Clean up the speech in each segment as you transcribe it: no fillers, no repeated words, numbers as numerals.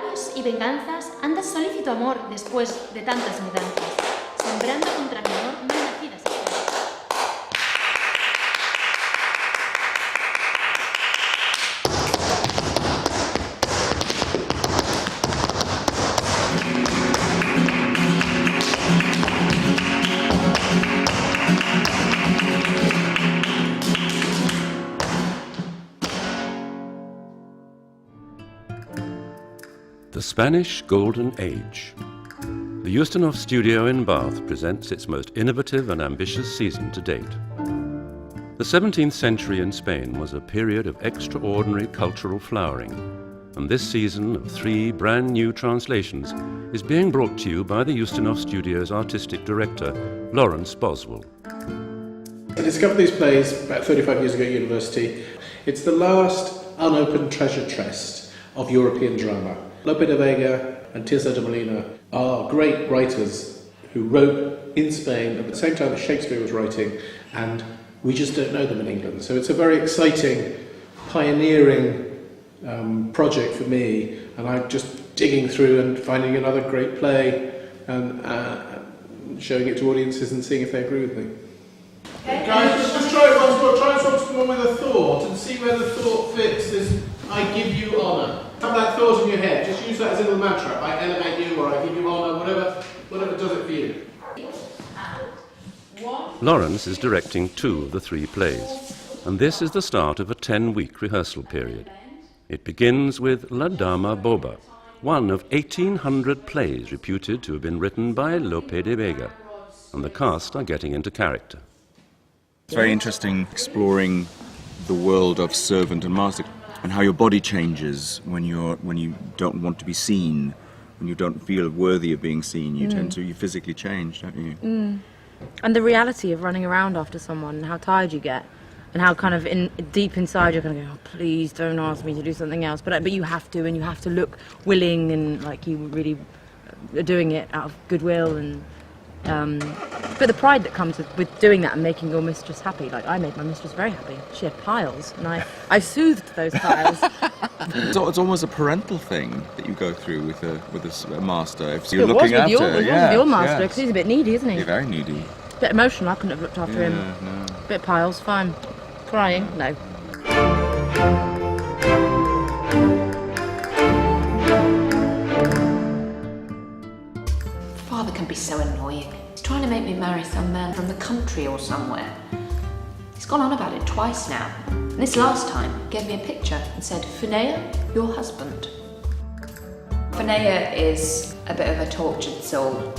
agravios y venganzas, anda solícito amor después de tantas mudanzas, sembrando contra mi amor mal nacidas esperanzas. The Spanish Golden Age. The Ustinov studio in Bath presents its most innovative and ambitious season to date. The 17th century in Spain was a period of extraordinary cultural flowering, and this season of 3 brand new translations is being brought to you by the Ustinov studio's artistic director, Lawrence Boswell. I discovered these plays about 35 years ago at university. It's the last unopened treasure chest of European drama. Lope de Vega and Tirso de Molina are great writers who wrote in Spain at the same time that Shakespeare was writing, and we just don't know them in England. So it's a very exciting, pioneering project for me, and I'm just digging through and finding another great play and showing it to audiences and seeing if they agree with me. Guys, just try it once more. Try and talk to someone with a thought and see where the thought fits this I give you honour. Have that thought in your head. Just use that as a little mantra. I elevate you, or I give you honour, whatever does it for you. Lawrence is directing 2 of the 3 plays, and this is the start of a 10-week rehearsal period. It begins with La Dama Boba, one of 1,800 plays reputed to have been written by Lope de Vega, and the cast are getting into character. It's very interesting exploring the world of servant and master, and how your body changes when you don't want to be seen, when you don't feel worthy of being seen. You physically change, don't you? And the reality of running around after someone, and how tired you get, and how kind of deep inside you're going to go, oh, please don't ask me to do something else, but you have to, and you have to look willing and like you really are doing it out of goodwill, and but the pride that comes with doing that and making your mistress happy. Like, I made my mistress very happy. She had piles, and I soothed those piles. So it's almost a parental thing that you go through with a master. If you're It was looking with after, your master, because he's a bit needy, isn't he? He's very needy. A bit emotional. I couldn't have looked after him. No. Bit piles, fine. Crying, no. Father can be so annoying. He's trying to make me marry some man from the country or somewhere. He's gone on about it twice now. And this last time, he gave me a picture and said, Finea, your husband. Finea is a bit of a tortured soul.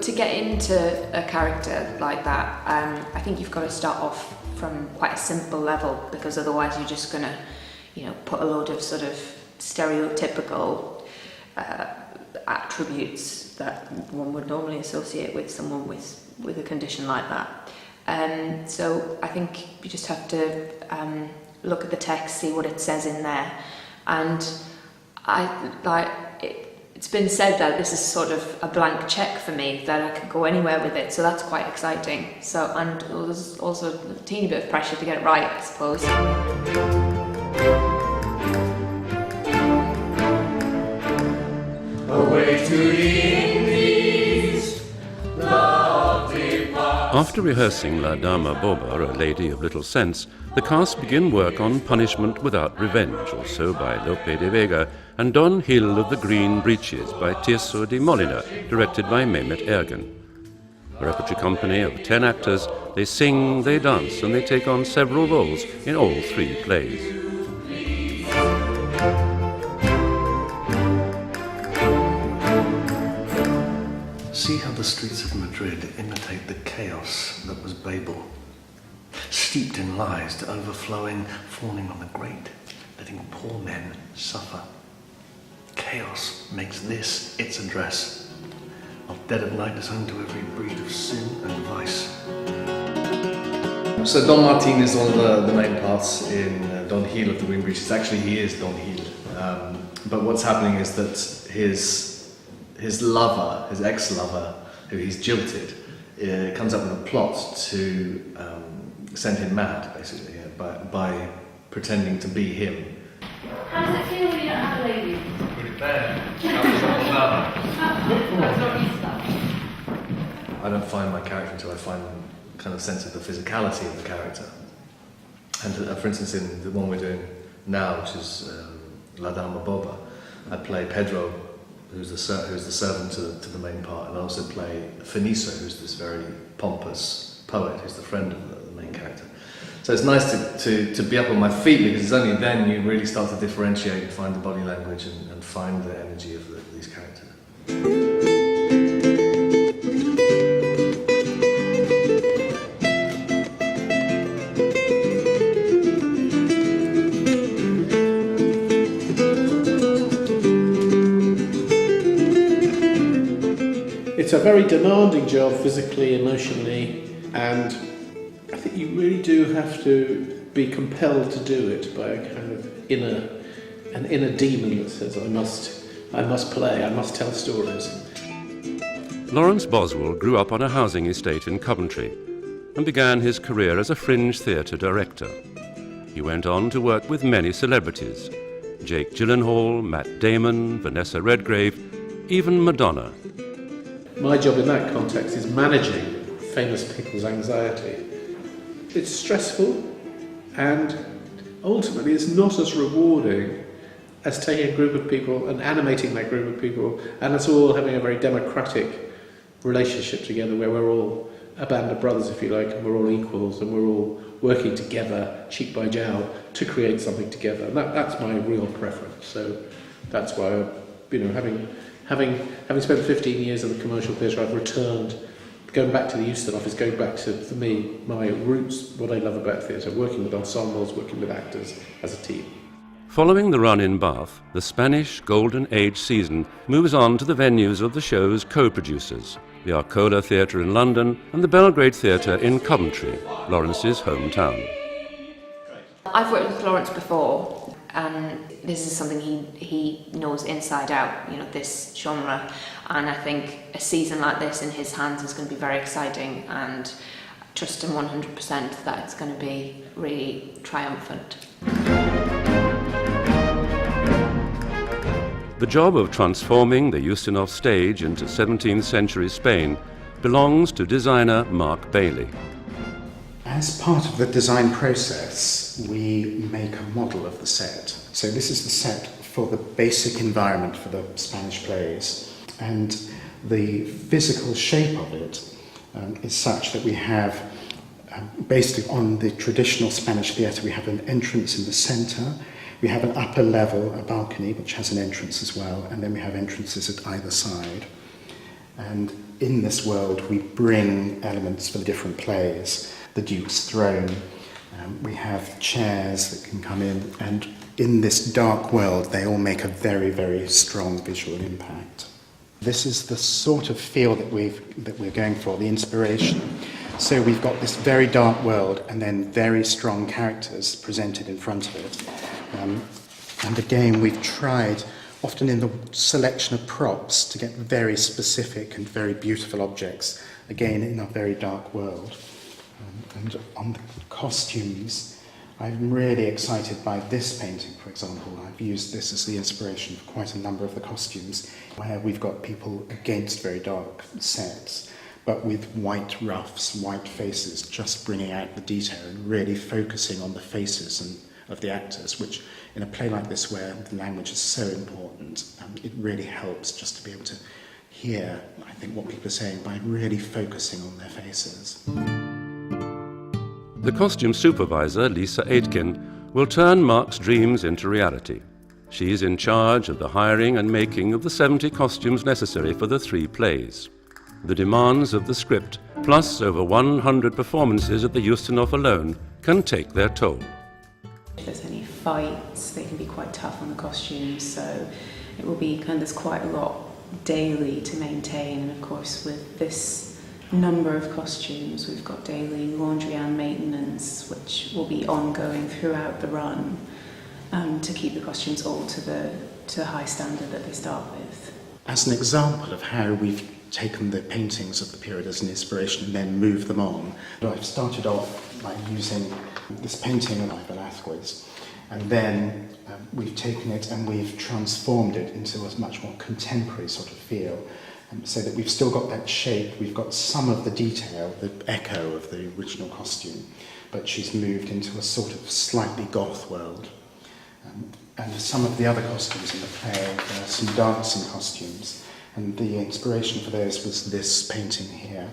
To get into a character like that, I think you've got to start off from quite a simple level, because otherwise you're just going to, put a load of sort of stereotypical attributes that one would normally associate with someone with a condition like that. So I think you just have to look at the text, see what it says in there, and it's been said that this is sort of a blank check for me, that I can go anywhere with it, so that's quite exciting. So, and there's also a teeny bit of pressure to get it right, I suppose. Away to the Indies, lovely past. After rehearsing La Dama Boba, a lady of little sense, the cast begin work on Punishment Without Revenge, also by Lope de Vega, and Don Gil of the Green Breeches by Tirso de Molina, directed by Mehmet Ergen. A repertory company of 10 actors, they sing, they dance, and they take on several roles in all 3 plays. See how the streets of Madrid imitate the chaos that was Babel, steeped in lies to overflowing, fawning on the great, letting poor men suffer. Chaos makes this its address, of dead of night is home to every breed of sin and vice. So Don Martin is one of the main parts in Don Gil of the Green Breeches. Actually, he is Don Gil, but what's happening is that his lover, his ex-lover, who he's jilted, comes up with a plot to send him mad, basically, by pretending to be him. How does it feel when you don't have a lady? Pretty bad. I don't find my character until I find kind of sense of the physicality of the character. And for instance, in the one we're doing now, which is La Dama Boba, I play Pedro, who's the servant to the main part, and I also play Finisa, who's this very pompous poet, who's the friend of the main character. So it's nice to be up on my feet, because it's only then you really start to differentiate and find the body language and find the energy of these characters. It's a very demanding job physically, emotionally, and I think you really do have to be compelled to do it by a kind of an inner demon that says, I must play, I must tell stories. Lawrence Boswell grew up on a housing estate in Coventry and began his career as a fringe theatre director. He went on to work with many celebrities: Jake Gyllenhaal, Matt Damon, Vanessa Redgrave, even Madonna. My job in that context is managing famous people's anxiety. It's stressful, and ultimately it's not as rewarding as taking a group of people and animating that group of people, and us all having a very democratic relationship together where we're all a band of brothers, if you like, and we're all equals, and we're all working together, cheek by jowl, to create something together. And that's my real preference. So that's why, having spent 15 years in the commercial theatre, I've returned. Going back to the Ustinov is going back to, for me, my roots, what I love about theatre, working with ensembles, working with actors as a team. Following the run in Bath, the Spanish Golden Age season moves on to the venues of the show's co-producers, the Arcola Theatre in London and the Belgrade Theatre in Coventry, Lawrence's hometown. I've worked with Lawrence before, and this is something he knows inside out, this genre, and I think a season like this in his hands is going to be very exciting, and trust him 100% that it's going to be really triumphant. The job of transforming the Ustinov stage into 17th century Spain belongs to designer Mark Bailey. As part of the design process, we make a model of the set. So this is the set for the basic environment for the Spanish plays. And the physical shape of it is such that we have, based on the traditional Spanish theatre, we have an entrance in the centre, we have an upper level, a balcony, which has an entrance as well, and then we have entrances at either side. And in this world, we bring elements for the different plays. The Duke's Throne, we have chairs that can come in, and in this dark world, they all make a very, very strong visual impact. This is the sort of feel that we're going for, the inspiration. So we've got this very dark world and then very strong characters presented in front of it. And again, we've tried, often in the selection of props, to get very specific and very beautiful objects, again, in a very dark world. And on the costumes, I'm really excited by this painting, for example. I've used this as the inspiration for quite a number of the costumes, where we've got people against very dark sets, but with white ruffs, white faces, just bringing out the detail and really focusing on the faces of the actors, which in a play like this where the language is so important, it really helps just to be able to hear, I think, what people are saying by really focusing on their faces. The costume supervisor, Lisa Aitken, will turn Mark's dreams into reality. She's in charge of the hiring and making of the 70 costumes necessary for the 3 plays. The demands of the script, plus over 100 performances at the Ustinov alone, can take their toll. If there's any fights, they can be quite tough on the costumes, so it will be there's quite a lot daily to maintain, and of course with this number of costumes we've got daily laundry and maintenance, which will be ongoing throughout the run, to keep the costumes all to the high standard that they start with. As an example of how we've taken the paintings of the period as an inspiration and then moved them on, I've started off by using this painting by Velázquez, And then we've taken it and we've transformed it into a much more contemporary sort of feel, so that we've still got that shape, we've got some of the detail, the echo of the original costume, but she's moved into a sort of slightly goth world. And some of the other costumes in the play, there are some dancing costumes, and the inspiration for those was this painting here,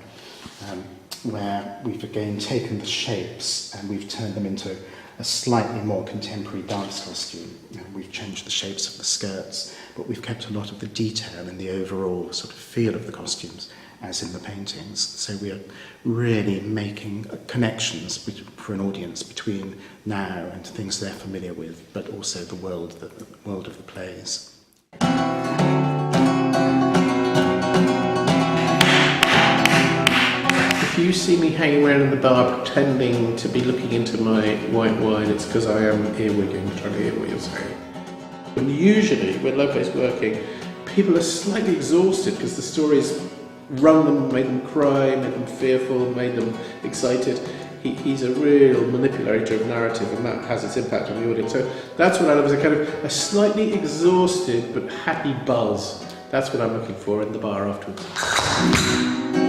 where we've again taken the shapes and we've turned them into a slightly more contemporary dance costume. We've changed the shapes of the skirts, but we've kept a lot of the detail and the overall sort of feel of the costumes as in the paintings. So we are really making connections for an audience between now and things they're familiar with, but also the world of the plays. If you see me hanging around in the bar pretending to be looking into my white wine, it's because I am earwigging, trying to hear what you're saying. And usually, when Lope's working, people are slightly exhausted because the story's wrung them, made them cry, made them fearful, made them excited. He's a real manipulator of narrative, and that has its impact on the audience. So that's what I love, is a kind of a slightly exhausted but happy buzz. That's what I'm looking for in the bar afterwards.